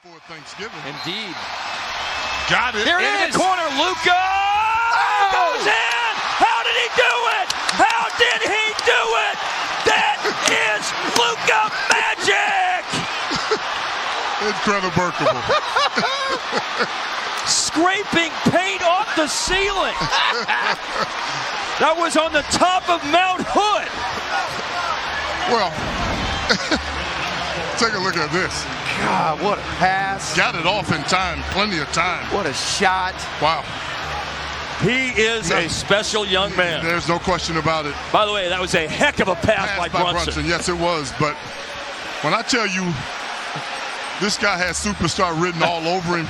Indeed. Got it. Here it is. Corner, Luka. Oh! It goes in. How did he do it? How did he do it? That is Luka magic. Incredible. Scraping paint off the ceiling. That was on the top of Mount Hood. Well, take a look at this. God, what a pass. Got it off in time, plenty of time. What a shot. Wow. He is a special young man. There's no question about it. By the way, that was a heck of a pass by Brunson. Yes, it was. But when I tell you, this guy has superstar written all over him.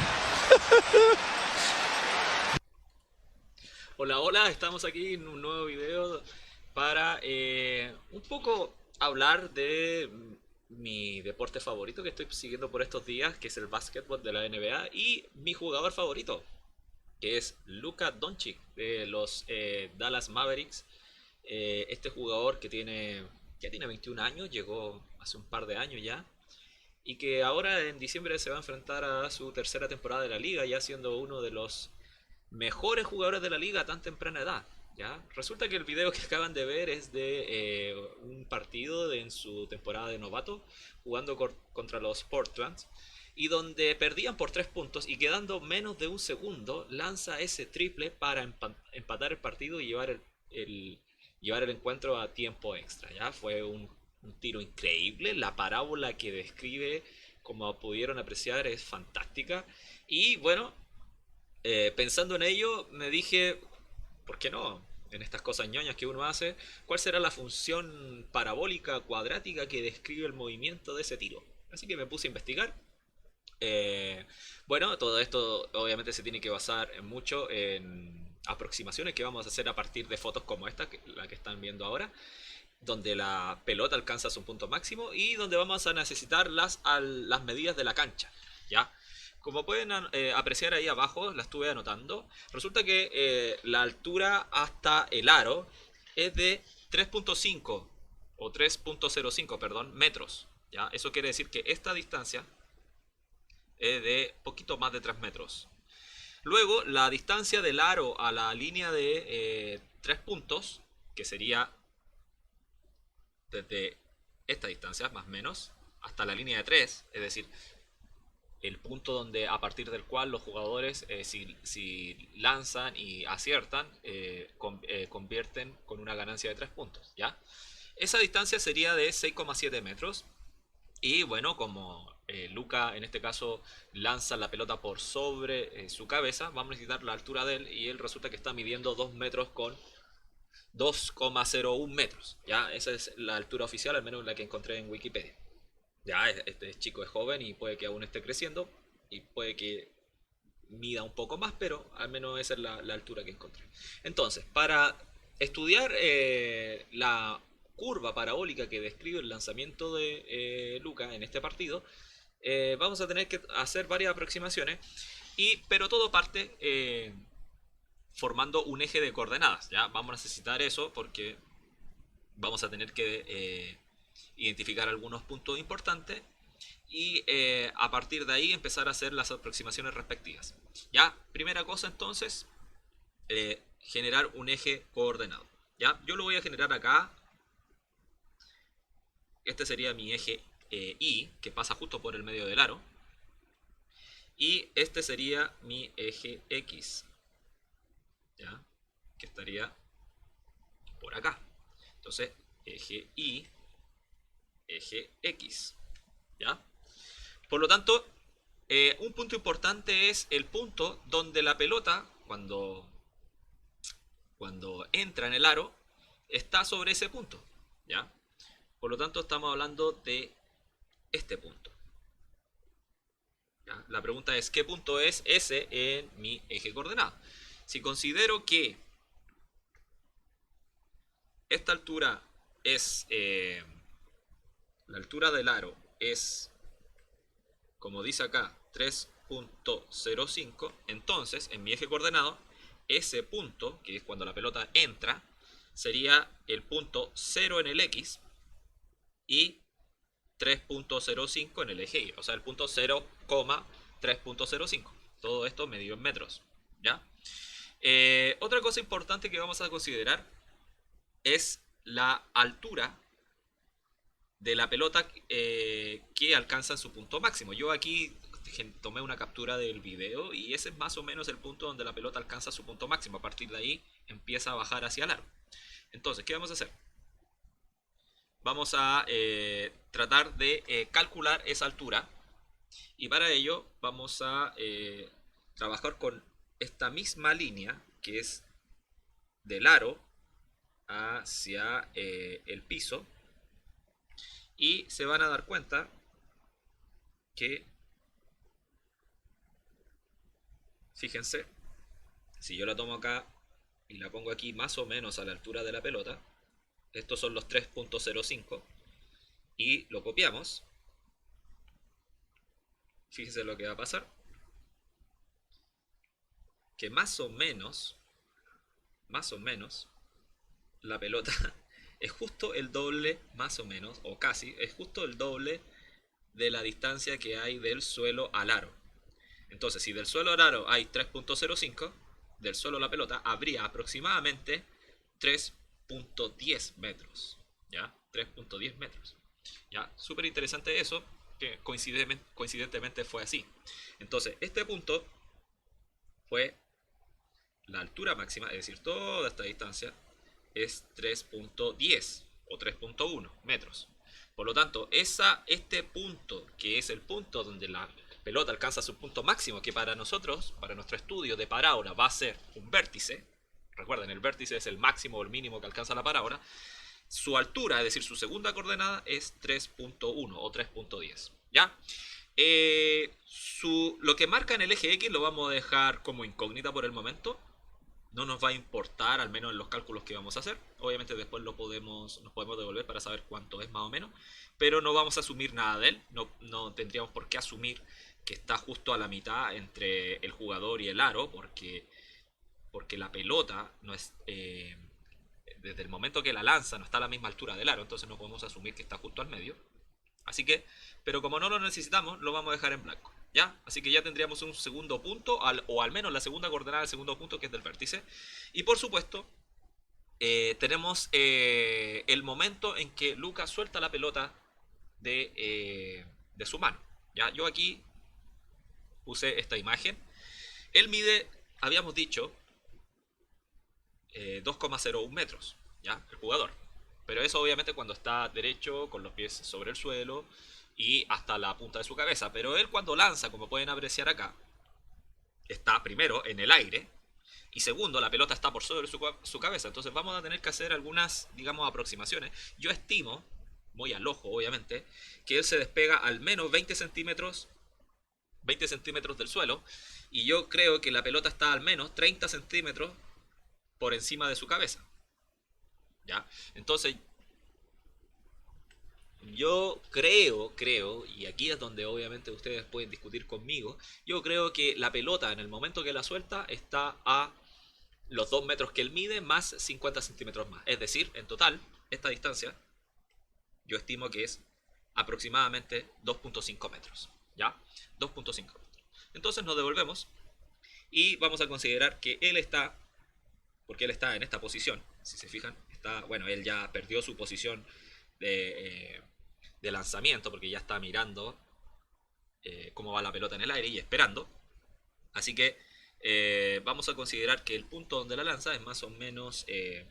Hola, hola, estamos aquí en un nuevo video para un poco hablar de mi deporte favorito que estoy siguiendo por estos días, que es el básquetbol de la NBA, y mi jugador favorito, que es Luka Doncic de los Dallas Mavericks. Este jugador que ya tiene 21 años, llegó hace un par de años ya, y que ahora en diciembre se va a enfrentar a su tercera temporada de la liga, ya siendo uno de los mejores jugadores de la liga a tan temprana edad. ¿Ya? Resulta que el video que acaban de ver es de un partido en su temporada de novato, jugando contra los Portland, y donde perdían por 3 puntos y quedando menos de un segundo lanza ese triple para empatar el partido y llevar el encuentro a tiempo extra. ¿Ya? Fue un tiro increíble. La parábola que describe, como pudieron apreciar, es fantástica. Y bueno, pensando en ello, me dije, ¿por qué no? En estas cosas ñoñas que uno hace, ¿cuál será la función parabólica cuadrática que describe el movimiento de ese tiro? Así que me puse a investigar. Bueno, todo esto obviamente se tiene que basar mucho en aproximaciones que vamos a hacer a partir de fotos como esta, la que están viendo ahora, donde la pelota alcanza su punto máximo y donde vamos a necesitar las medidas de la cancha, ¿ya? Como pueden apreciar ahí abajo, la estuve anotando. Resulta que la altura hasta el aro es de 3.5 o 3.05, perdón, metros. ¿Ya? Eso quiere decir que esta distancia es de poquito más de 3 metros. Luego, la distancia del aro a la línea de 3 puntos, que sería desde esta distancia, más o menos, hasta la línea de 3, es decir, el punto donde a partir del cual los jugadores si lanzan y aciertan convierten con una ganancia de 3 puntos, ¿ya? Esa distancia sería de 6,7 metros y bueno, como Luka en este caso lanza la pelota por sobre su cabeza, vamos a necesitar la altura de él y él resulta que está midiendo 2 metros con 2,01 metros, ¿ya? Esa es la altura oficial, al menos la que encontré en Wikipedia. Ya, este chico es joven y puede que aún esté creciendo y puede que mida un poco más, pero al menos esa es la altura que encontré. Entonces, para estudiar la curva parabólica que describe el lanzamiento de Luka en este partido, vamos a tener que hacer varias aproximaciones, pero todo parte formando un eje de coordenadas. ¿Ya? Vamos a necesitar eso porque vamos a tener que identificar algunos puntos importantes y a partir de ahí empezar a hacer las aproximaciones respectivas. Ya, primera cosa entonces, generar un eje coordenado. Ya, yo lo voy a generar acá. Este sería mi eje Y, que pasa justo por el medio del aro. Y este sería mi eje X, ¿ya? Que estaría por acá. Entonces, eje Y, eje X, ¿ya? Por lo tanto, un punto importante es el punto donde la pelota, cuando entra en el aro, está sobre ese punto, ¿ya? Por lo tanto, estamos hablando de este punto, ¿ya? La pregunta es, ¿qué punto es ese en mi eje coordenado? Si considero que esta altura es... la altura del aro es, como dice acá, 3.05. Entonces, en mi eje coordenado, ese punto, que es cuando la pelota entra, sería el punto 0 en el X y 3.05 en el eje Y. O sea, el punto 0, 3.05. Todo esto medido en metros, ¿ya? Otra cosa importante que vamos a considerar es la altura de la pelota que alcanza su punto máximo. Yo aquí tomé una captura del video y ese es más o menos el punto donde la pelota alcanza su punto máximo. A partir de ahí empieza a bajar hacia el aro. Entonces, ¿qué vamos a hacer? Vamos a tratar de calcular esa altura y para ello vamos a trabajar con esta misma línea que es del aro hacia el piso y se van a dar cuenta que, fíjense, si yo la tomo acá y la pongo aquí más o menos a la altura de la pelota, estos son los 3.05 y lo copiamos, fíjense lo que va a pasar, que más o menos la pelota es justo el doble, más o menos, o casi, es justo el doble de la distancia que hay del suelo al aro. Entonces, si del suelo al aro hay 3.05, del suelo a la pelota habría aproximadamente 3.10 metros. ¿Ya? 3.10 metros. ¿Ya? Súper interesante eso, que coincidentemente fue así. Entonces, este punto fue la altura máxima, es decir, toda esta distancia es 3.10 o 3.1 metros. Por lo tanto, este punto, que es el punto donde la pelota alcanza su punto máximo, que para nosotros, para nuestro estudio de parábola, va a ser un vértice. Recuerden, el vértice es el máximo o el mínimo que alcanza la parábola. Su altura, es decir, su segunda coordenada es 3.1 o 3.10. ¿Ya? Lo que marca en el eje X lo vamos a dejar como incógnita por el momento. No nos va a importar, al menos en los cálculos que vamos a hacer. Obviamente después nos podemos devolver para saber cuánto es más o menos. Pero no vamos a asumir nada de él. No tendríamos por qué asumir que está justo a la mitad entre el jugador y el aro. Porque la pelota no es... desde el momento que la lanza no está a la misma altura del aro. Entonces no podemos asumir que está justo al medio. Así que, pero como no lo necesitamos, lo vamos a dejar en blanco. ¿Ya? Así que ya tendríamos un segundo punto, o al menos la segunda coordenada del segundo punto, que es del vértice. Y por supuesto, tenemos el momento en que Lucas suelta la pelota de su mano. ¿Ya? Yo aquí puse esta imagen. Él mide, habíamos dicho, 2,01 metros, ¿ya? El jugador. Pero eso obviamente cuando está derecho, con los pies sobre el suelo y hasta la punta de su cabeza. Pero él cuando lanza, como pueden apreciar acá, está primero en el aire y segundo, la pelota está por sobre su cabeza. Entonces vamos a tener que hacer algunas, digamos, aproximaciones. Yo estimo, muy al ojo obviamente, que él se despega al menos 20 centímetros del suelo. Y yo creo que la pelota está al menos 30 centímetros por encima de su cabeza. ¿Ya? Entonces yo creo, y aquí es donde obviamente ustedes pueden discutir conmigo, yo creo que la pelota en el momento que la suelta está a los 2 metros que él mide más 50 centímetros más. Es decir, en total, esta distancia yo estimo que es aproximadamente 2.5 metros. ¿Ya? 2.5 metros. Entonces nos devolvemos y vamos a considerar que él está, porque él está en esta posición, si se fijan, bueno, él ya perdió su posición de lanzamiento porque ya está mirando cómo va la pelota en el aire y esperando. Así que vamos a considerar que el punto donde la lanza es más o menos que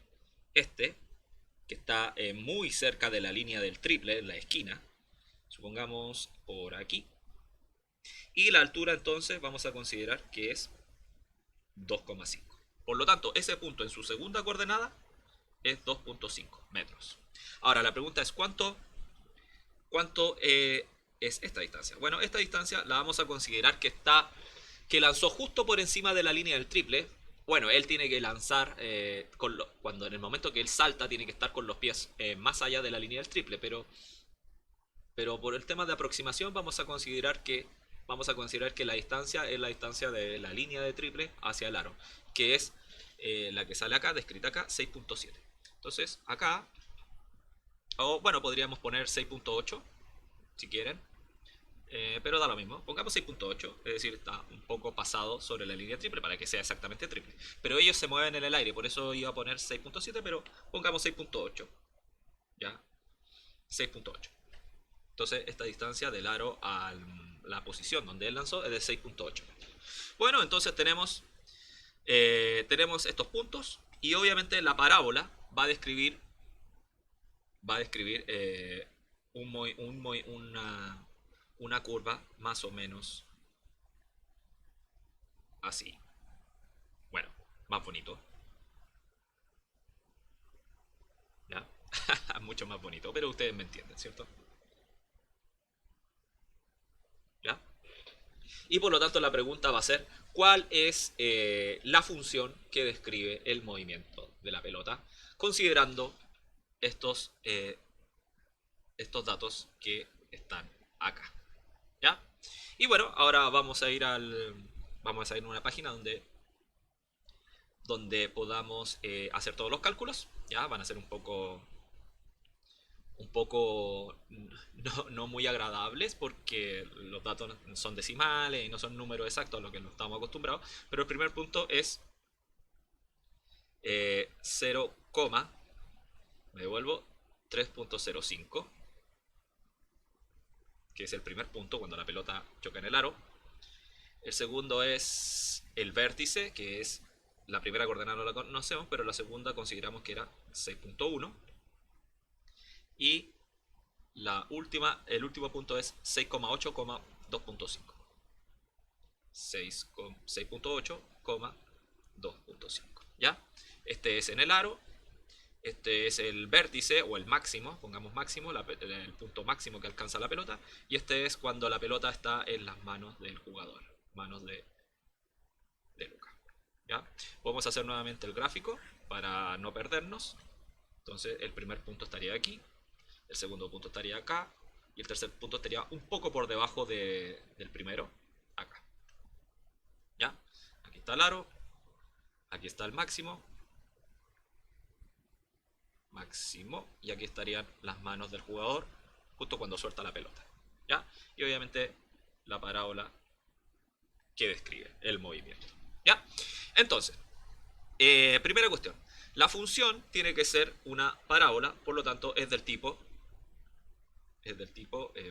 está muy cerca de la línea del triple, en la esquina. Supongamos por aquí. Y la altura entonces vamos a considerar que es 2,5. Por lo tanto, ese punto en su segunda coordenada es 2.5 metros. Ahora la pregunta es ¿cuánto es esta distancia? Bueno, esta distancia la vamos a considerar que lanzó justo por encima de la línea del triple. Bueno, él tiene que lanzar cuando en el momento que él salta tiene que estar con los pies más allá de la línea del triple, pero por el tema de aproximación vamos a considerar que la distancia es la distancia de la línea de triple hacia el aro, que es la que sale acá, descrita acá, 6.7. Entonces acá, o bueno, podríamos poner 6.8 si quieren. pero da lo mismo. Pongamos 6.8, es decir, está un poco pasado sobre la línea triple para que sea exactamente triple. Pero ellos se mueven en el aire, por eso iba a poner 6.7, pero pongamos 6.8. ¿Ya? 6.8. Entonces esta distancia del aro a la posición donde él lanzó es de 6.8. Bueno, entonces tenemos estos puntos y obviamente la parábola va a describir una curva más o menos así. Bueno, más bonito. ¿Ya? Mucho más bonito, pero ustedes me entienden, ¿cierto? ¿Ya? Y por lo tanto la pregunta va a ser, ¿cuál es la función que describe el movimiento de la pelota? Considerando estos datos que están acá. ¿Ya? Y bueno, ahora vamos a ir a una página donde podamos hacer todos los cálculos. Ya van a ser un poco no muy agradables porque los datos son decimales y no son números exactos a los que no estamos acostumbrados. Pero el primer punto es 0, me devuelvo 3.05, que es el primer punto cuando la pelota choca en el aro. El segundo es el vértice, que es la primera coordenada no la conocemos, pero la segunda consideramos que era 6.1. Y el último punto es 6,8, 2.5. 6.8, 2.5. ¿Ya? Este es en el aro. Este es el vértice o el máximo, pongamos máximo, el punto máximo que alcanza la pelota. Y este es cuando la pelota está en las manos del jugador, manos de Luka. ¿Ya? Podemos hacer nuevamente el gráfico para no perdernos. Entonces el primer punto estaría aquí, el segundo punto estaría acá y el tercer punto estaría un poco por debajo del primero, acá. ¿Ya? Aquí está el aro, aquí está el máximo, y aquí estarían las manos del jugador justo cuando suelta la pelota. ¿Ya? Y obviamente la parábola que describe el movimiento. ¿Ya? Entonces, primera cuestión. La función tiene que ser una parábola, por lo tanto es del tipo,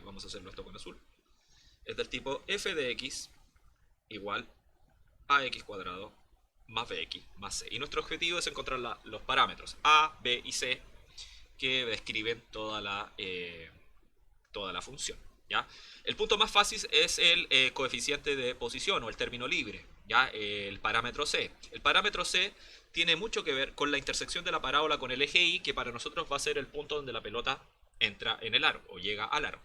vamos a hacerlo esto con azul, es del tipo f de x igual a x cuadrado más bx más c. Y nuestro objetivo es encontrar los parámetros a, b y c que describen toda la función. ¿Ya? El punto más fácil es el coeficiente de posición o el término libre, ¿ya? El parámetro c. El parámetro c tiene mucho que ver con la intersección de la parábola con el eje y, que para nosotros va a ser el punto donde la pelota entra en el aro o llega al aro.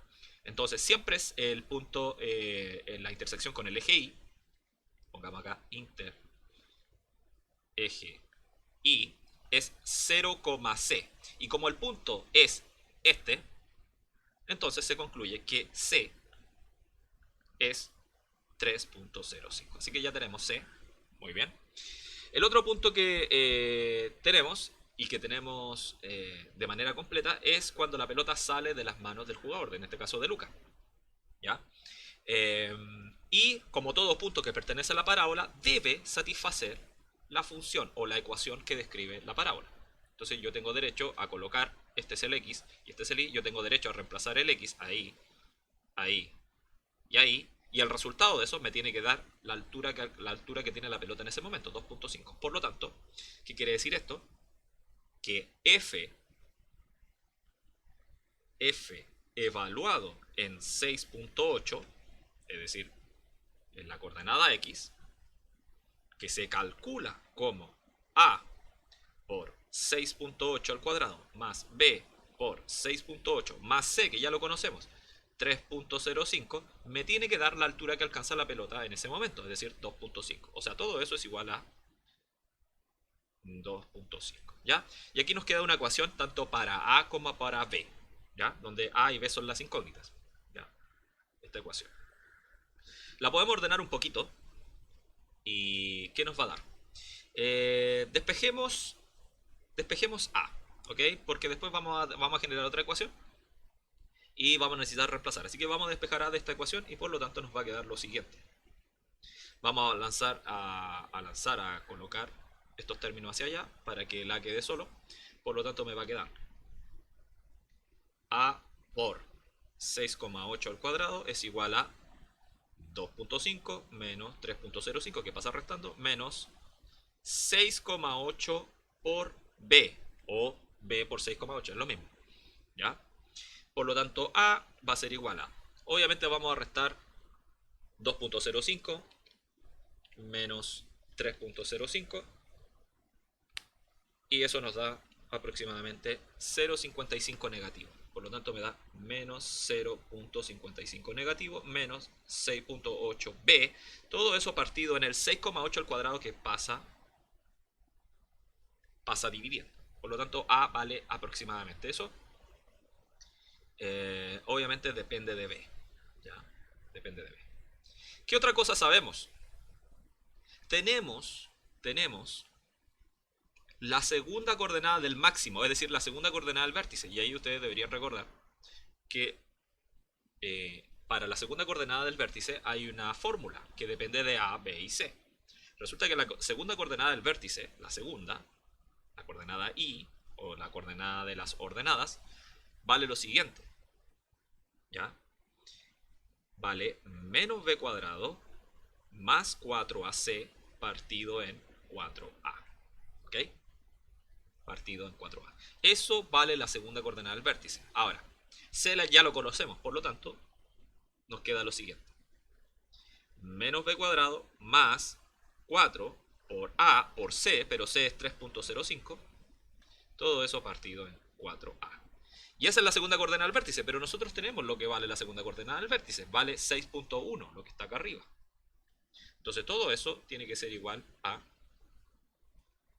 Entonces siempre es el punto en la intersección con el eje y. Pongamos acá eje y es 0,c. Y como el punto es este, entonces se concluye que c es 3.05. Así que ya tenemos c. Muy bien. El otro punto que tenemos y que tenemos de manera completa es cuando la pelota sale de las manos del jugador, en este caso de Luka. ¿Ya? Y como todo punto que pertenece a la parábola, debe satisfacer la función o la ecuación que describe la parábola. Entonces yo tengo derecho a colocar, este es el x y este es el y, yo tengo derecho a reemplazar el x ahí, ahí y ahí, y el resultado de eso me tiene que dar la altura que tiene la pelota en ese momento, 2.5. Por lo tanto, ¿qué quiere decir esto? Que f evaluado en 6.8, es decir, en la coordenada x, que se calcula como a por 6.8 al cuadrado más b por 6.8 más c, que ya lo conocemos, 3.05, me tiene que dar la altura que alcanza la pelota en ese momento, es decir, 2.5. O sea, todo eso es igual a 2.5. ¿Ya? Y aquí nos queda una ecuación tanto para a como para b, ¿ya? Donde a y b son las incógnitas. ¿Ya? Esta ecuación. La podemos ordenar un poquito. ¿Y qué nos va a dar? Despejemos a, ¿ok? Porque después vamos a generar otra ecuación. Y vamos a necesitar reemplazar. Así que vamos a despejar A de esta ecuación y por lo tanto nos va a quedar lo siguiente. Vamos a lanzar a colocar estos términos hacia allá para que el A quede solo. Por lo tanto me va a quedar A por 6,8 al cuadrado es igual a 2.5 menos 3.05, que pasa restando, menos 6,8 por B, o B por 6,8, es lo mismo, ¿ya? Por lo tanto, A va a ser igual a, obviamente vamos a restar 2.05 menos 3.05, y eso nos da aproximadamente 0,55 negativo. Por lo tanto me da menos 0.55 negativo menos 6.8b. Todo eso partido en el 6,8 al cuadrado que pasa dividiendo. Por lo tanto A vale aproximadamente eso. Obviamente depende de B. ¿Ya? Depende de B. ¿Qué otra cosa sabemos? Tenemos la segunda coordenada del máximo, es decir, la segunda coordenada del vértice. Y ahí ustedes deberían recordar que para la segunda coordenada del vértice hay una fórmula que depende de A, B y C. Resulta que la segunda coordenada del vértice, la coordenada I, o la coordenada de las ordenadas, vale lo siguiente. ¿Ya? Vale menos B cuadrado más 4AC partido en 4A. ¿Ok? Partido en 4A. Eso vale la segunda coordenada del vértice. Ahora, C ya lo conocemos, por lo tanto, nos queda lo siguiente. Menos B cuadrado más 4 por A por C, pero C es 3.05. Todo eso partido en 4A. Y esa es la segunda coordenada del vértice, pero nosotros tenemos lo que vale la segunda coordenada del vértice. Vale 6.1, lo que está acá arriba. Entonces todo eso tiene que ser igual a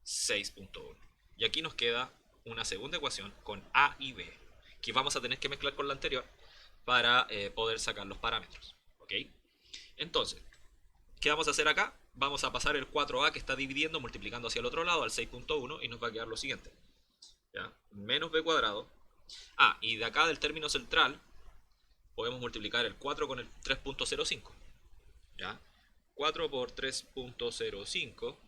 6.1. Y aquí nos queda una segunda ecuación con A y B, que vamos a tener que mezclar con la anterior para poder sacar los parámetros. ¿Ok? Entonces, ¿qué vamos a hacer acá? Vamos a pasar el 4A que está dividiendo, multiplicando hacia el otro lado, al 6.1, y nos va a quedar lo siguiente. ¿Ya? Menos B cuadrado. Ah, y de acá del término central, podemos multiplicar el 4 con el 3.05. ¿Ya? 4 por 3.05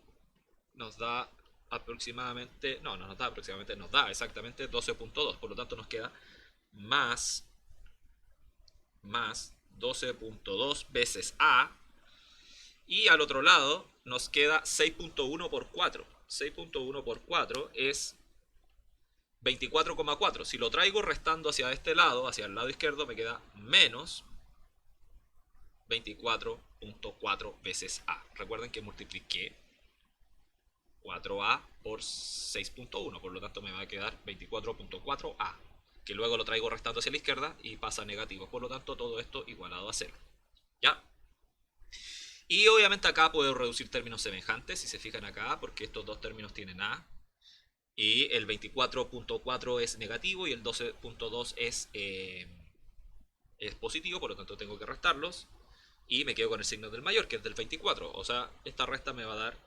nos da aproximadamente, no nos da aproximadamente, nos da exactamente 12.2. Por lo tanto nos queda más 12.2 veces A. Y al otro lado nos queda 6.1 por 4. 6.1 por 4 es 24,4. Si lo traigo restando hacia este lado, hacia el lado izquierdo, me queda menos 24.4 veces A. Recuerden que multipliqué 4A por 6.1, por lo tanto me va a quedar 24.4A, que luego lo traigo restando hacia la izquierda y pasa a negativo, por lo tanto todo esto igualado a 0. ¿Ya? Y obviamente acá puedo reducir términos semejantes, si se fijan acá, porque estos dos términos tienen A, y el 24.4 es negativo y el 12.2 es positivo, por lo tanto tengo que restarlos, y me quedo con el signo del mayor, que es del 24, o sea, esta resta me va a dar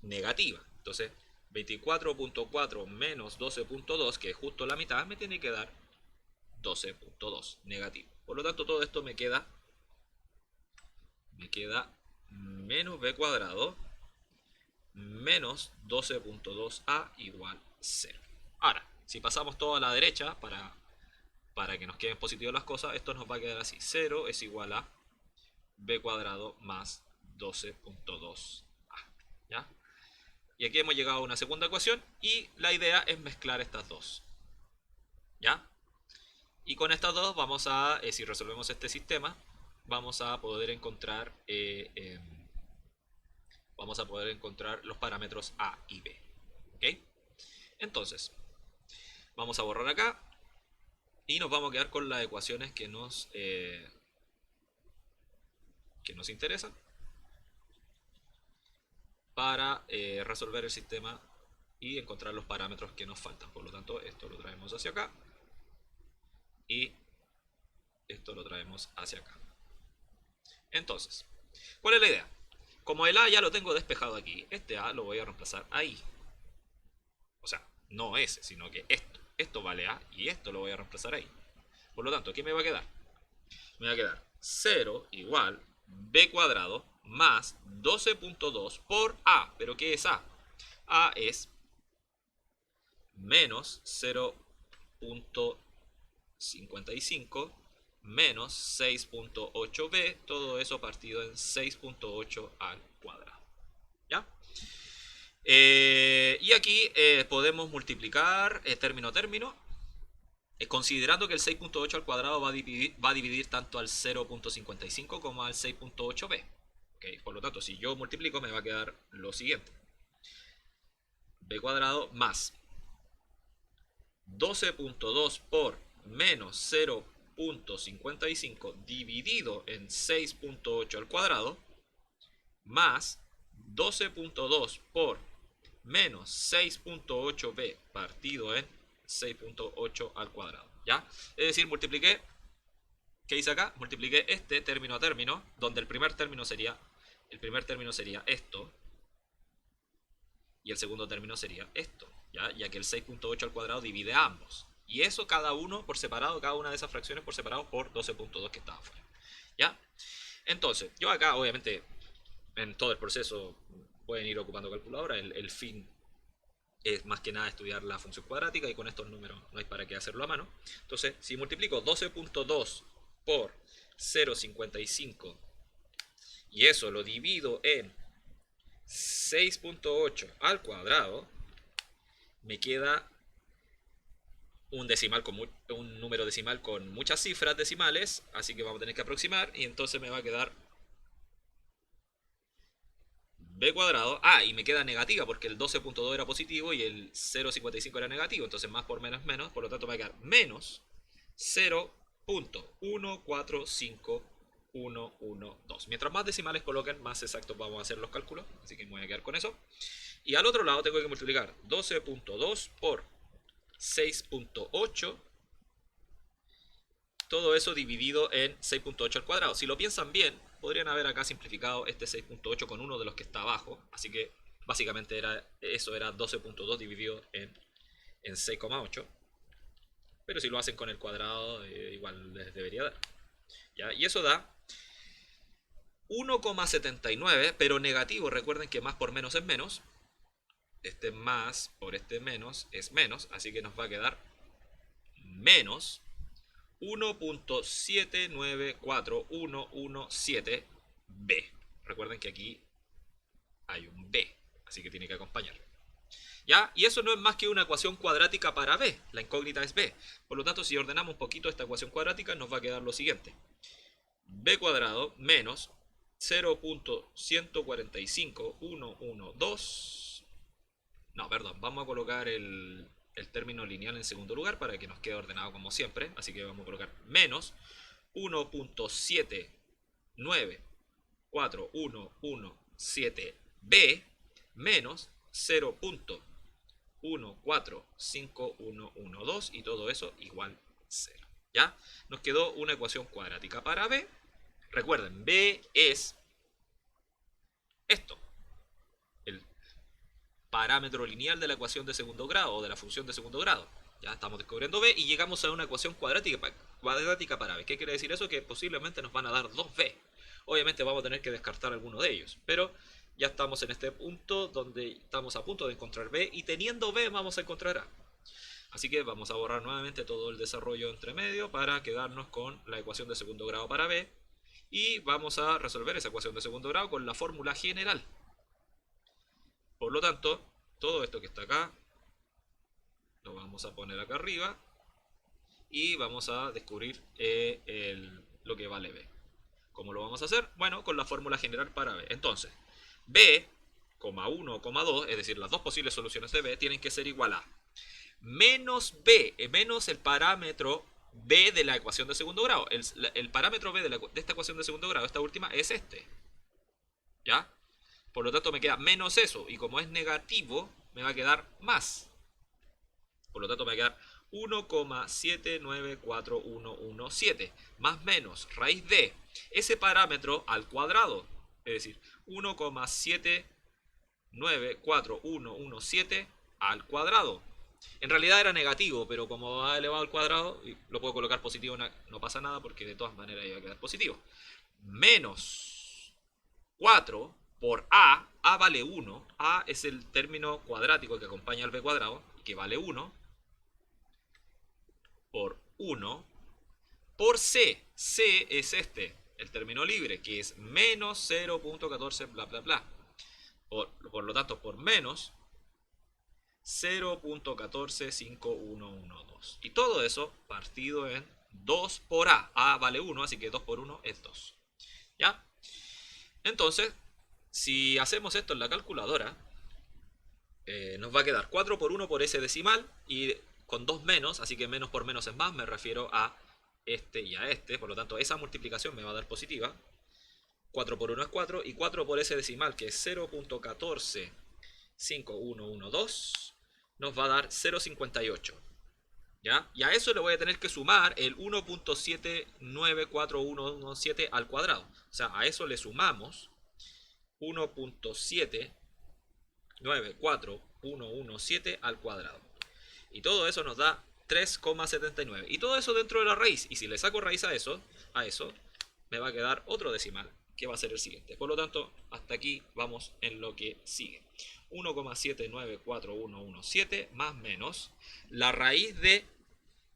negativa. Entonces 24.4 menos 12.2, que es justo la mitad, me tiene que dar 12.2 negativo. Por lo tanto todo esto me queda menos B cuadrado menos 12.2A igual 0. Ahora, si pasamos todo a la derecha para que nos queden positivas las cosas, esto nos va a quedar así. 0 es igual a B cuadrado más 12.2A. ¿Ya? Y aquí hemos llegado a una segunda ecuación y la idea es mezclar estas dos. ¿Ya? Y con estas dos vamos a, si resolvemos este sistema, vamos a poder encontrar los parámetros A y B. ¿Ok? Entonces, vamos a borrar acá y nos vamos a quedar con las ecuaciones que nos interesan para resolver el sistema y encontrar los parámetros que nos faltan. Por lo tanto, esto lo traemos hacia acá y esto lo traemos hacia acá. Entonces, ¿cuál es la idea? Como el A ya lo tengo despejado aquí, este A lo voy a reemplazar ahí. O sea, no ese, sino que esto. esto vale A y esto lo voy a reemplazar ahí. Por lo tanto, ¿qué me va a quedar? Me va a quedar 0 igual B cuadrado más 12.2 por A. ¿Pero qué es A? A es menos 0.55 menos 6.8b, todo eso partido en 6.8 al cuadrado. ¿Ya? Y aquí podemos multiplicar término a término, considerando que el 6.8 al cuadrado va a dividir tanto al 0.55 como al 6.8b. ¿Okay? Por lo tanto, si yo multiplico, me va a quedar lo siguiente. B cuadrado más 12.2 por menos 0.55 dividido en 6.8 al cuadrado más 12.2 por menos 6.8b partido en 6.8 al cuadrado. ¿Ya? Es decir, multipliqué. ¿Qué hice acá? Multipliqué este término a término, donde el primer término sería esto y el segundo término sería esto, ya que el 6.8 al cuadrado divide a ambos. Y eso cada uno por separado, cada una de esas fracciones por separado por 12.2 que estaba afuera. ¿Ya? Entonces, yo acá obviamente en todo el proceso pueden ir ocupando calculadora. El fin es más que nada estudiar la función cuadrática y con estos números no hay para qué hacerlo a mano. Entonces, si multiplico 12.2 por 0.55 y eso lo divido en 6.8 al cuadrado, me queda un número decimal con muchas cifras decimales, así que vamos a tener que aproximar y entonces me va a quedar B cuadrado. Y me queda negativa porque el 12.2 era positivo y el 0.55 era negativo, entonces más por menos menos, por lo tanto me va a quedar menos 0.145112. Mientras más decimales coloquen, más exactos vamos a hacer los cálculos, así que me voy a quedar con eso. Y al otro lado tengo que multiplicar 12.2 por 6.8, todo eso dividido en 6.8 al cuadrado. Si lo piensan bien, podrían haber acá simplificado este 6.8 con uno de los que está abajo, así que básicamente eso era 12.2 dividido en 6,8. Pero si lo hacen con el cuadrado, igual les debería dar. ¿Ya? Y eso da 1,79, pero negativo. Recuerden que más por menos es menos. Este más por este menos es menos, así que nos va a quedar menos 1.794117b. Recuerden que aquí hay un b, así que tiene que acompañar. ¿Ya? Y eso no es más que una ecuación cuadrática para b. La incógnita es b. Por lo tanto, si ordenamos un poquito esta ecuación cuadrática, nos va a quedar lo siguiente. B cuadrado menos 0.145112. No, perdón. Vamos a colocar el término lineal en segundo lugar para que nos quede ordenado como siempre. Así que vamos a colocar menos 1.794117b menos 0.145112 y todo eso igual 0. ¿Ya? Nos quedó una ecuación cuadrática para b. Recuerden, b es esto, el parámetro lineal de la ecuación de segundo grado o de la función de segundo grado. Ya estamos descubriendo b y llegamos a una ecuación cuadrática para b. ¿Qué quiere decir eso? Que posiblemente nos van a dar 2b. Obviamente vamos a tener que descartar alguno de ellos, pero ya estamos en este punto donde estamos a punto de encontrar b y teniendo b vamos a encontrar a. Así que vamos a borrar nuevamente todo el desarrollo entre medio para quedarnos con la ecuación de segundo grado para b y vamos a resolver esa ecuación de segundo grado con la fórmula general. Por lo tanto, todo esto que está acá lo vamos a poner acá arriba y vamos a descubrir lo que vale b. ¿Cómo lo vamos a hacer? Bueno, con la fórmula general para b. Entonces, b, 1, 2, es decir, las dos posibles soluciones de b tienen que ser igual a menos b, menos el parámetro b de la ecuación de segundo grado. El parámetro b de esta ecuación de segundo grado, esta última, es este. ¿Ya? Por lo tanto me queda menos eso. Y como es negativo, me va a quedar más. Por lo tanto me va a quedar 1,794117 más menos raíz de ese parámetro al cuadrado. Es decir, 1,794117 al cuadrado. En realidad era negativo, pero como ha elevado al cuadrado, lo puedo colocar positivo, no pasa nada porque de todas maneras iba a quedar positivo. Menos 4 por A vale 1, A es el término cuadrático que acompaña al B cuadrado, que vale 1, por 1, por C. C es el término libre, que es menos 0.14 bla bla bla. Por lo tanto, por menos 0.145112. Y todo eso partido en 2 por A. A vale 1, así que 2 por 1 es 2. ¿Ya? Entonces, si hacemos esto en la calculadora, nos va a quedar 4 por 1 por ese decimal y con 2 menos, así que menos por menos es más, me refiero a este y a este, por lo tanto esa multiplicación me va a dar positiva. 4 por 1 es 4 y 4 por ese decimal que es 0.145112 nos va a dar 0.58. ¿Ya? Y a eso le voy a tener que sumar el 1.794117 al cuadrado. O sea, a eso le sumamos 1.794117 al cuadrado. Y todo eso nos da 3,79. Y todo eso dentro de la raíz. Y si le saco raíz a eso, me va a quedar otro decimal, que va a ser el siguiente. Por lo tanto, hasta aquí vamos en lo que sigue. 1,794117 más menos la raíz de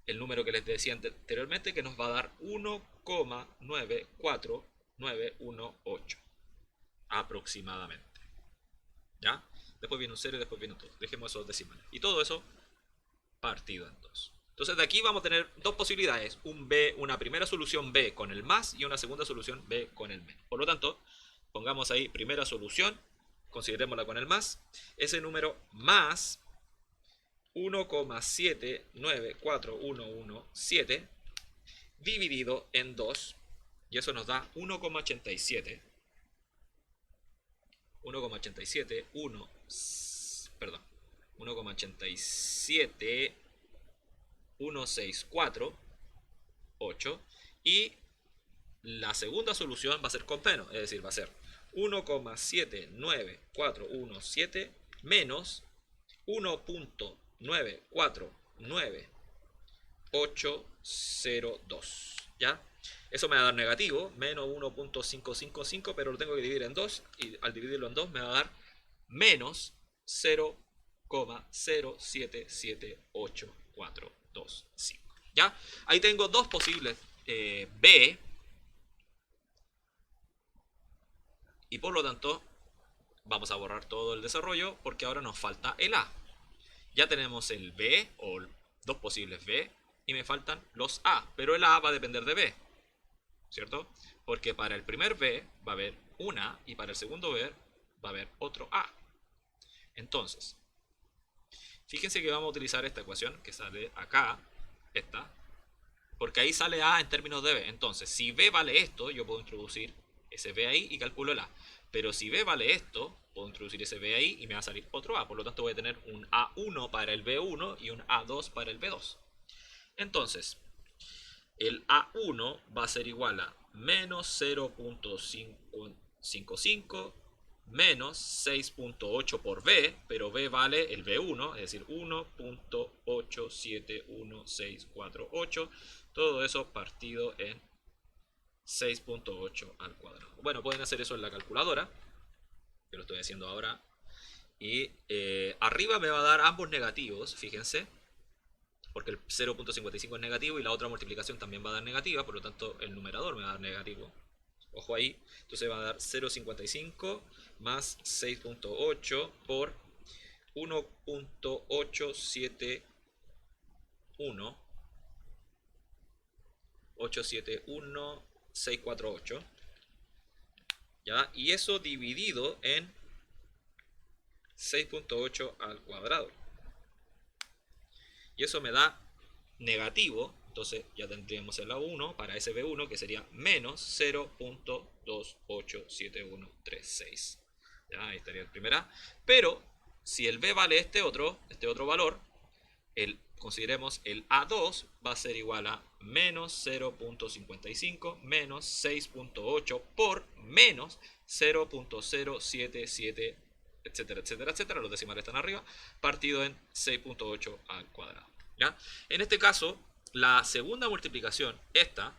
el número que les decía anteriormente, que nos va a dar 1,94918 aproximadamente. ¿Ya? Después viene un 0 y después viene un 2. Dejemos esos decimales. Y todo eso partido en 2. Entonces de aquí vamos a tener dos posibilidades. Una primera solución B con el más y una segunda solución B con el menos. Por lo tanto, pongamos ahí primera solución. Considerémosla con el más. Ese número más 1,794117 dividido en 2. Y eso nos da 1,87. 1,87164,8. Y la segunda solución va a ser con menos, es decir, va a ser 1,79417 menos 1.949802. ¿Ya? Eso me va a dar negativo, menos 1.555, pero lo tengo que dividir en 2. Y al dividirlo en 2 me va a dar menos 0,077845. ¿Ya? Ahí tengo dos posibles B. Y por lo tanto, vamos a borrar todo el desarrollo porque ahora nos falta el A. Ya tenemos el B o dos posibles B y me faltan los A. Pero el A va a depender de B, ¿cierto? Porque para el primer B va a haber un A y para el segundo B va a haber otro A. Entonces, fíjense que vamos a utilizar esta ecuación que sale acá, esta, porque ahí sale A en términos de B. Entonces, si B vale esto, yo puedo introducir ese B ahí y calculo el A. Pero si B vale esto, puedo introducir ese B ahí y me va a salir otro A. Por lo tanto, voy a tener un A1 para el B1 y un A2 para el B2. Entonces, el A1 va a ser igual a menos 0.55 menos 6.8 por B, pero B vale el B1, es decir, 1.871648. Todo eso partido en 6.8 al cuadrado. Bueno, pueden hacer eso en la calculadora, que lo estoy haciendo ahora. Y arriba me va a dar ambos negativos, fíjense, porque el 0.55 es negativo y la otra multiplicación también va a dar negativa, por lo tanto el numerador me va a dar negativo. Ojo ahí, entonces va a dar 0.55 más 6.8 por 1.871648. ¿Ya? Y eso dividido en 6.8 al cuadrado. Y eso me da negativo. Entonces ya tendríamos el A1 para ese B1 que sería menos 0.287136. Ya, ahí estaría el primer A. Pero si el B vale este otro valor, consideremos el A2 va a ser igual a menos 0.55 menos 6.8 por menos 0.0778. etcétera, etcétera, etcétera, los decimales están arriba, partido en 6.8 al cuadrado. ¿Ya? En este caso, la segunda multiplicación, esta,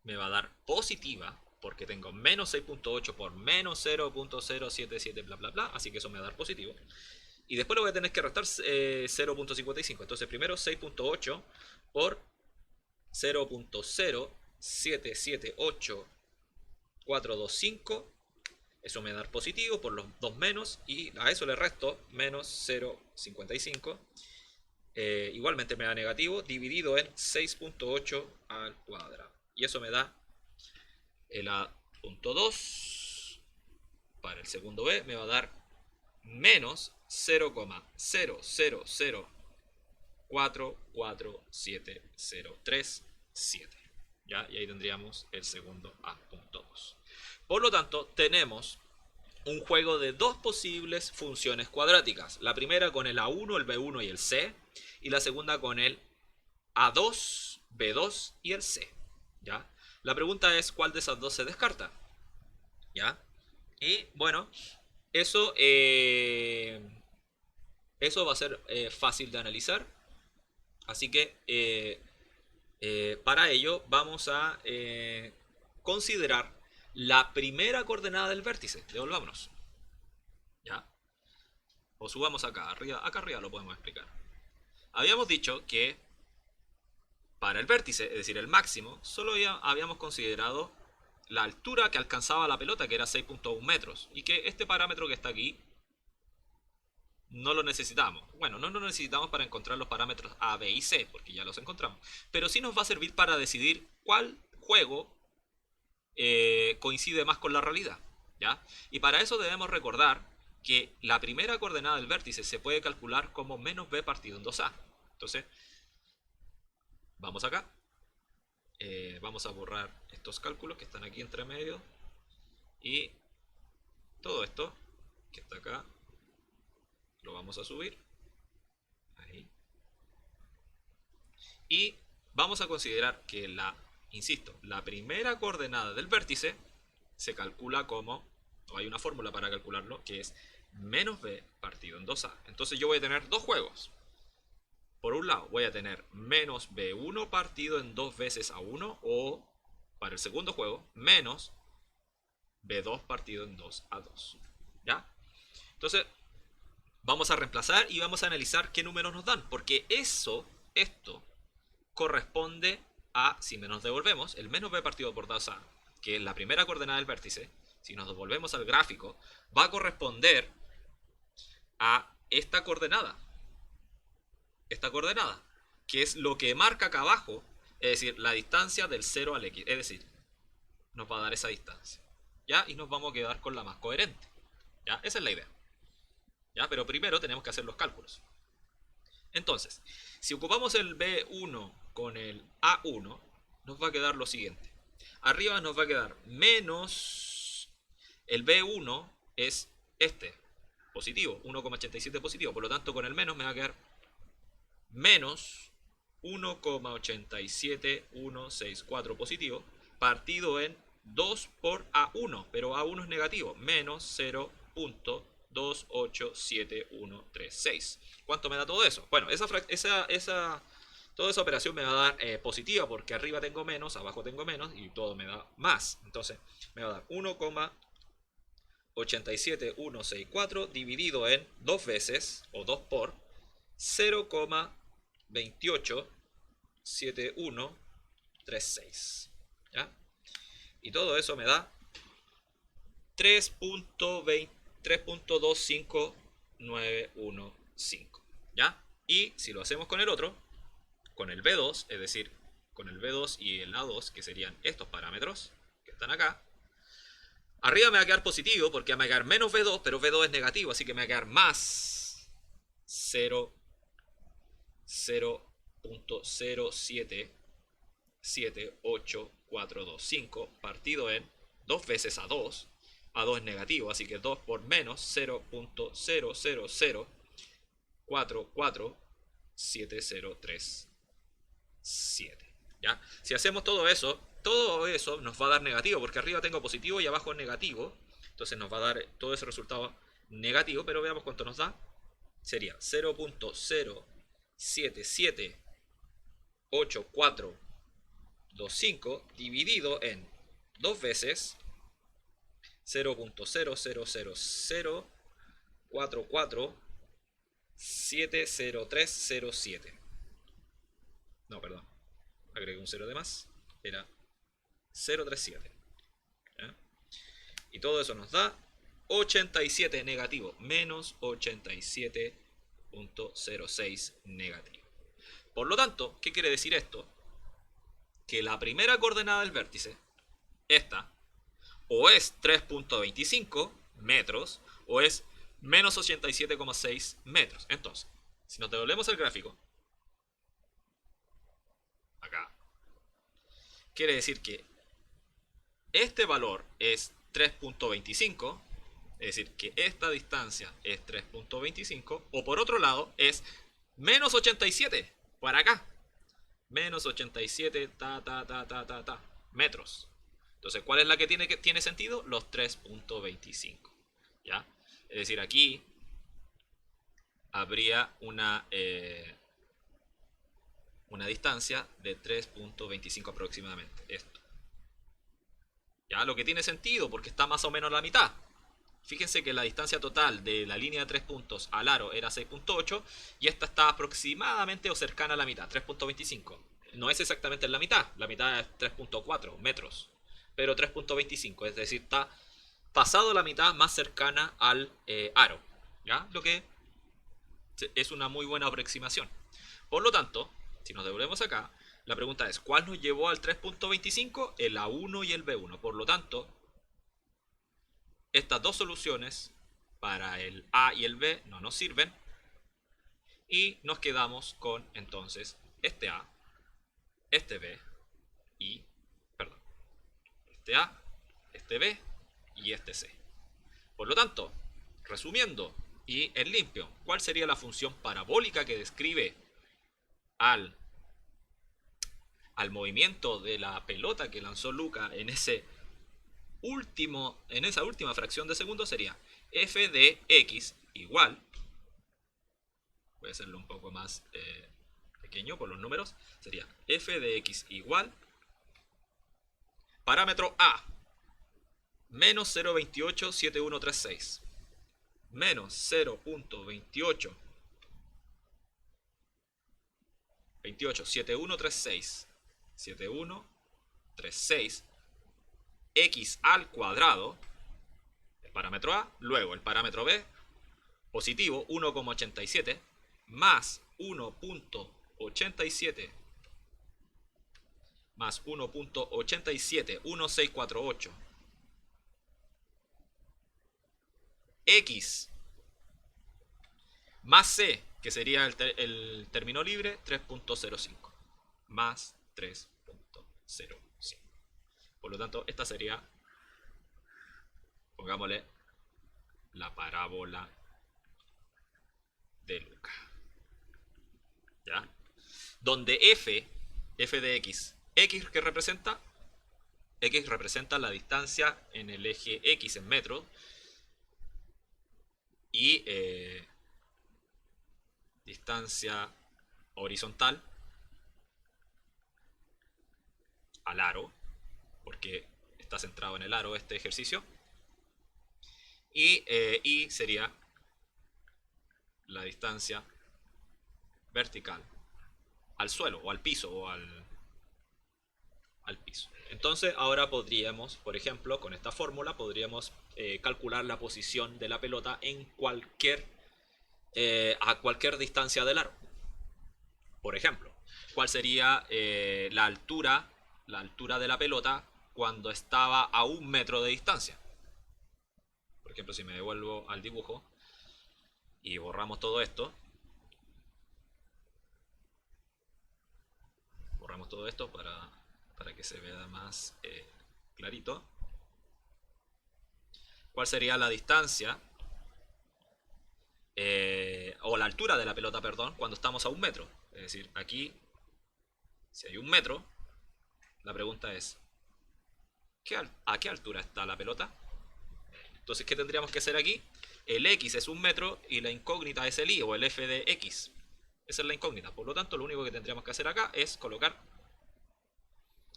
me va a dar positiva, porque tengo menos 6.8 por menos 0.077, bla, bla, bla, así que eso me va a dar positivo. Y después le voy a tener que restar 0.55. Entonces primero 6.8 por 0.0778425. Eso me va a dar positivo por los dos menos. Y a eso le resto menos 0.55. Igualmente me da negativo dividido en 6.8 al cuadrado. Y eso me da el A.2. Para el segundo B me va a dar menos 0,00447037. ¿Ya? Y ahí tendríamos el segundo A.2. Por lo tanto, tenemos un juego de dos posibles funciones cuadráticas. La primera con el A1, el B1 y el C. Y la segunda con el A2, B2 y el C. ¿Ya? La pregunta es cuál de esas dos se descarta. ¿Ya? Y bueno, eso va a ser fácil de analizar. Así que para ello vamos a considerar la primera coordenada del vértice. Devolvámonos. ¿Ya? O subamos acá arriba. Acá arriba lo podemos explicar. Habíamos dicho que para el vértice, es decir, el máximo, solo habíamos considerado la altura que alcanzaba la pelota, que era 6.1 metros. Y que este parámetro que está aquí no lo necesitamos. Bueno, no lo necesitamos para encontrar los parámetros A, B y C, porque ya los encontramos. Pero sí nos va a servir para decidir cuál juego coincide más con la realidad. ¿Ya? Y para eso debemos recordar que la primera coordenada del vértice se puede calcular como menos B partido en 2A. Entonces, vamos acá. Vamos a borrar estos cálculos que están aquí entre medio. Y todo esto que está acá lo vamos a subir. Ahí. Y vamos a considerar que insisto, la primera coordenada del vértice se calcula como, o hay una fórmula para calcularlo, que es menos B partido en 2A. Entonces yo voy a tener dos juegos. Por un lado voy a tener menos B1 partido en 2 veces A1, o para el segundo juego, menos B2 partido en 2A2. ¿Ya? Entonces vamos a reemplazar y vamos a analizar qué números nos dan. Porque esto corresponde a, si nos devolvemos, el menos B partido por 2A, que es la primera coordenada del vértice, si nos devolvemos al gráfico, va a corresponder a esta coordenada. Esta coordenada, que es lo que marca acá abajo, es decir, la distancia del 0 al X. Es decir, nos va a dar esa distancia. ¿Ya? Y nos vamos a quedar con la más coherente. ¿Ya? Esa es la idea. ¿Ya? Pero primero tenemos que hacer los cálculos. Entonces, si ocupamos el B1 con el A1, nos va a quedar lo siguiente. Arriba nos va a quedar menos... El B1 es este, positivo, 1,87 positivo. Por lo tanto, con el menos me va a quedar menos 1,87164 positivo, partido en 2 por A1, pero A1 es negativo, menos 0.287136. ¿Cuánto me da todo eso? Bueno, toda esa operación me va a dar positiva, porque arriba tengo menos, abajo tengo menos, y todo me da más. Entonces me va a dar 1,87164 dividido en 2 veces, o 2 por 0,287136. ¿Ya? Y todo eso me da 3.25915. ¿Ya? Y si lo hacemos con el otro, con el B2, es decir, con el B2 y el A2, que serían estos parámetros que están acá, arriba me va a quedar positivo porque me va a quedar menos B2, pero B2 es negativo, así que me va a quedar más 0.0778425 partido en 2 veces A2. A2 es negativo, así que 2 por menos 0.000447037. ¿Ya? Si hacemos todo eso nos va a dar negativo, porque arriba tengo positivo y abajo es negativo. Entonces nos va a dar todo ese resultado negativo, pero veamos cuánto nos da. Sería 0.0778425 dividido en 2 veces 0.0004470370307. No, perdón. Agregué un 0 de más. Era 037. ¿Ya? Y todo eso nos da 87 negativo. Menos 87.06 negativo. Por lo tanto, ¿qué quiere decir esto? Que la primera coordenada del vértice, esta, o es 3.25 metros o es menos 87,6 metros. Entonces, si nos devolvemos el gráfico, acá, quiere decir que este valor es 3.25, es decir, que esta distancia es 3.25, o por otro lado es menos 87, para acá. Menos 87, metros. Entonces, ¿cuál es la que tiene sentido? Los 3.25. ¿Ya? Es decir, aquí habría una distancia de 3.25 aproximadamente. Esto. ¿Ya? Lo que tiene sentido porque está más o menos a la mitad. Fíjense que la distancia total de la línea de 3 puntos al aro era 6.8 y esta está aproximadamente o cercana a la mitad, 3.25. No es exactamente en la mitad es 3.4 metros, pero 3.25, es decir, está pasado la mitad más cercana al aro, ¿ya? Lo que es una muy buena aproximación. Por lo tanto, si nos devolvemos acá, la pregunta es, ¿cuál nos llevó al 3.25? El A1 y el B1. Por lo tanto, estas dos soluciones para el A y el B no nos sirven y nos quedamos con entonces este A, este B y, perdón, este A, este B y este C. Por lo tanto, resumiendo y en limpio, ¿cuál sería la función parabólica que describe al movimiento de la pelota que lanzó Luka en esa última fracción de segundo? Sería f de x igual, voy a hacerlo un poco más pequeño por los números, sería f de x igual parámetro a menos 0.287136 menos 0.287136 x al cuadrado, el parámetro A, luego el parámetro B, positivo 1,87 más 1.87 más 1.871648 x más C, que sería el término libre, 3.05 más 3.05. Por lo tanto, esta sería, pongámosle, la parábola de Luka. ¿Ya? Donde f de x, ¿x qué representa? X representa la distancia en el eje X en metros y distancia horizontal al aro, porque está centrado en el aro este ejercicio, y sería la distancia vertical al suelo o al piso o al piso. Entonces ahora podríamos, por ejemplo, con esta fórmula podríamos calcular la posición de la pelota en a cualquier distancia del aro. Por ejemplo, ¿cuál sería la altura de la pelota cuando estaba a 1 metro de distancia? Por ejemplo, si me devuelvo al dibujo y borramos todo esto, para que se vea más clarito. ¿Cuál sería la distancia o la altura de la pelota, perdón, cuando estamos a 1 metro? Es decir, aquí, si hay 1 metro, la pregunta es, ¿a qué altura está la pelota? Entonces, ¿qué tendríamos que hacer aquí? El X es 1 metro y la incógnita es el Y o el F de X. Esa es la incógnita. Por lo tanto, lo único que tendríamos que hacer acá es colocar,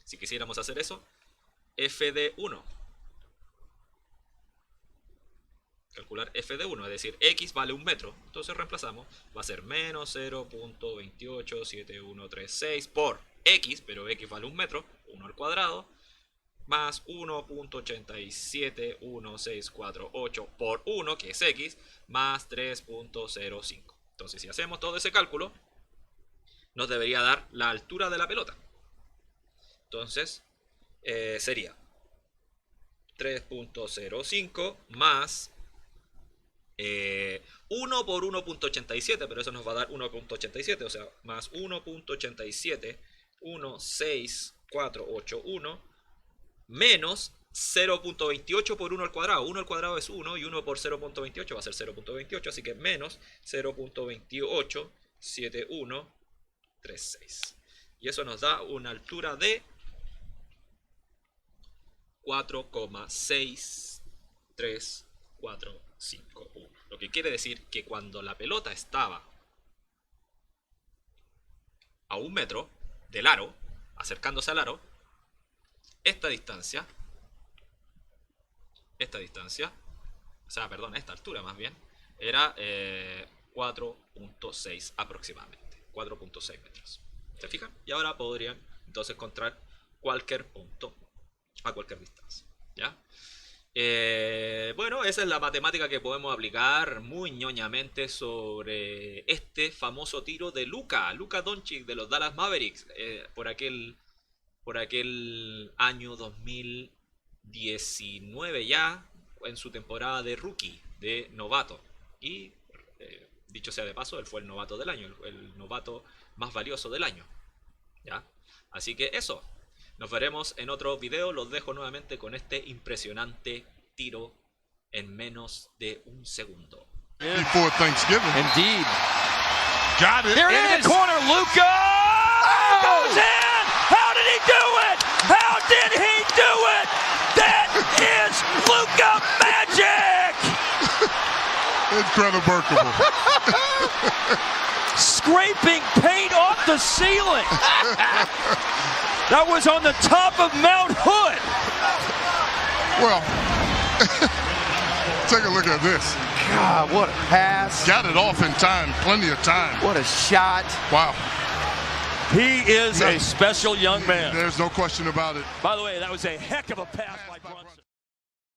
si quisiéramos hacer eso, F de 1. Calcular F de 1, es decir, X vale 1 metro. Entonces reemplazamos, va a ser menos 0.287136 por X, pero X vale 1 metro, 1 al cuadrado, más 1.8771648 por 1, que es X, más 3.05. Entonces, si hacemos todo ese cálculo, nos debería dar la altura de la pelota. Entonces, sería 3.05 más 1 por 1.87, pero eso nos va a dar 1.87, o sea, más 1.87164881 menos 0.28 por 1 al cuadrado. 1 al cuadrado es 1 y 1 por 0.28 va a ser 0.28, así que menos 0.287136. Y eso nos da una altura de 4,6345. Lo que quiere decir que cuando la pelota estaba a 1 metro del aro, acercándose al aro, esta altura más bien, era 4.6 aproximadamente, 4.6 metros. ¿Se fijan? Y ahora podrían entonces encontrar cualquier punto a cualquier distancia, ¿ya? Bueno, esa es la matemática que podemos aplicar muy ñoñamente sobre este famoso tiro de Luka Doncic de los Dallas Mavericks por aquel año 2019 ya, en su temporada de rookie, de novato. Y dicho sea de paso, él fue el novato del año, el novato más valioso del año, ¿ya? Así que eso. Nos veremos en otro video. Los dejo nuevamente con este impresionante tiro en menos de un segundo. Before Thanksgiving. Indeed. Got it. Here in the corner, Luka goes in. How did he do it? How did he do it? That is Luka magic. Incredible. Scraping paint off the ceiling. That was on the top of Mount Hood. Well, take a look at this. God, what a pass. Got it off in time, plenty of time. What a shot. Wow. He is a special young man. There's no question about it. By the way, that was a heck of a pass by Brunson.